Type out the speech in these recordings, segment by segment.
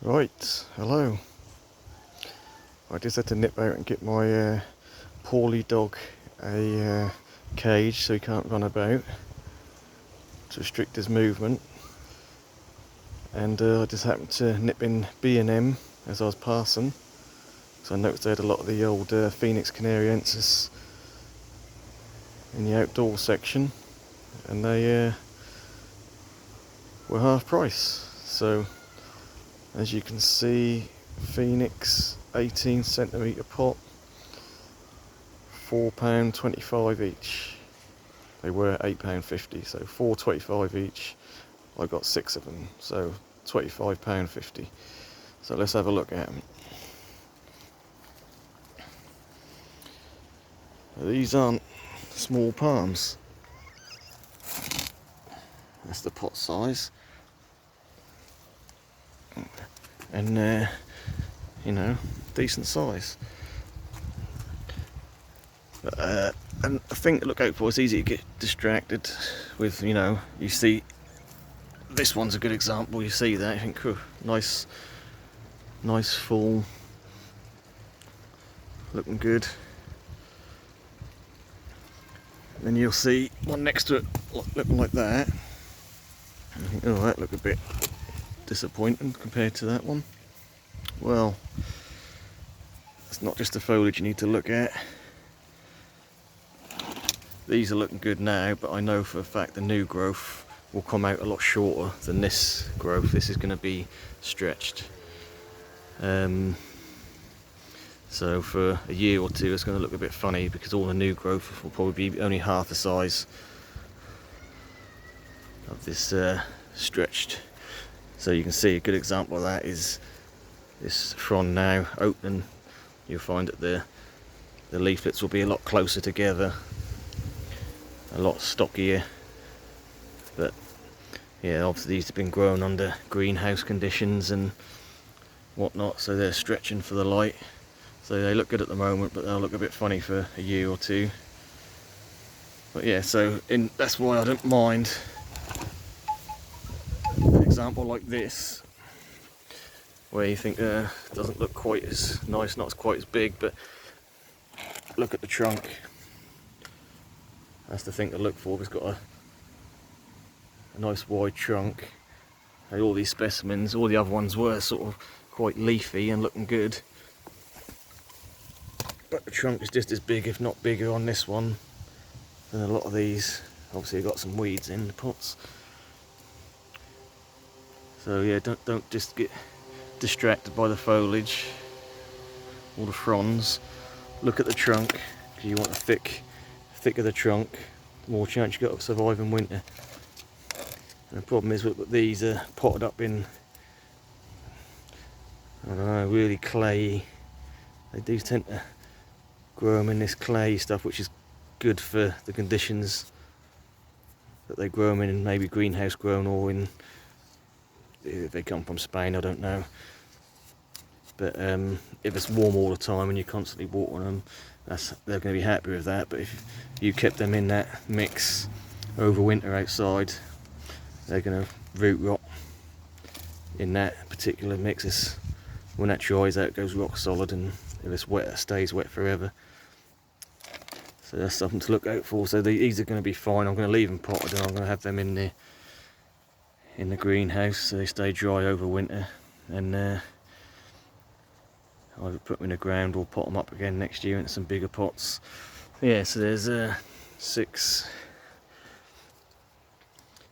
Right, hello. I just had to nip out and get my poorly dog a cage so he can't run about to restrict his movement. And I just happened to nip in B&M as I was passing, so I noticed they had a lot of the old Phoenix Canariensis in the outdoor section, and they were half price. So as you can see, Phoenix 18cm pot, £4.25 each. They were £8.50, so £4.25 each. I got 6 of them, so £25.50. So let's have a look at them. These aren't small palms. That's the pot size, and you know, decent size. And a thing to look out for, it's easy to get distracted with, you know, you see this one's a good example. You see that, you think, nice full, looking good. And then you'll see one next to it looking like that. And you think, oh, that looked a bit disappointing compared to that one. Well, it's not just the foliage you need to look at. These are looking good now, but I know for a fact the new growth will come out a lot shorter than this growth. This is going to be stretched. So for a year or two it's going to look a bit funny because all the new growth will probably be only half the size of this stretched. So you can see a good example of that is this frond now opening. You'll find that the leaflets will be a lot closer together, a lot stockier. But yeah, obviously these have been grown under greenhouse conditions and whatnot, so they're stretching for the light. So they look good at the moment, but they'll look a bit funny for a year or two. But yeah, so that's why I don't mind an example like this, where you think doesn't look quite as nice, not quite as big, but look at the trunk. That's the thing to look for. It's got a nice wide trunk. And all these specimens, all the other ones were sort of quite leafy and looking good, but the trunk is just as big, if not bigger, on this one than a lot of these. Obviously I've got some weeds in the pots. So yeah, don't just get distracted by the foliage or the fronds. Look at the trunk, because you want the thicker the trunk, the more chance you got of surviving winter. And the problem is that these are potted up in, I don't know, really clayey. They do tend to grow them in this clay stuff, which is good for the conditions that they grow them in, maybe greenhouse grown, or in, if they come from Spain, I don't know. But if it's warm all the time and you're constantly watering them, they're going to be happy with that. But if you kept them in that mix over winter outside, they're going to root rot in that particular mix. When that dries out, it goes rock solid, and if it's wet, it stays wet forever. So that's something to look out for. So these are going to be fine. I'm going to leave them potted, and I'm going to have them in the greenhouse so they stay dry over winter, and either put them in the ground or pot them up again next year into some bigger pots. Yeah, so there's six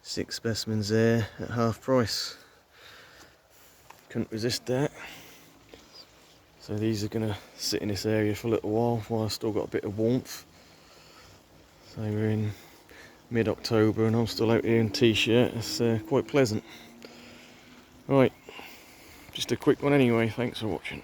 specimens there at half price. Couldn't resist that. So these are going to sit in this area for a little while I've still got a bit of warmth. So we're in mid-October and I'm still out here in t-shirt. It's quite pleasant. Right, just a quick one anyway. Thanks for watching.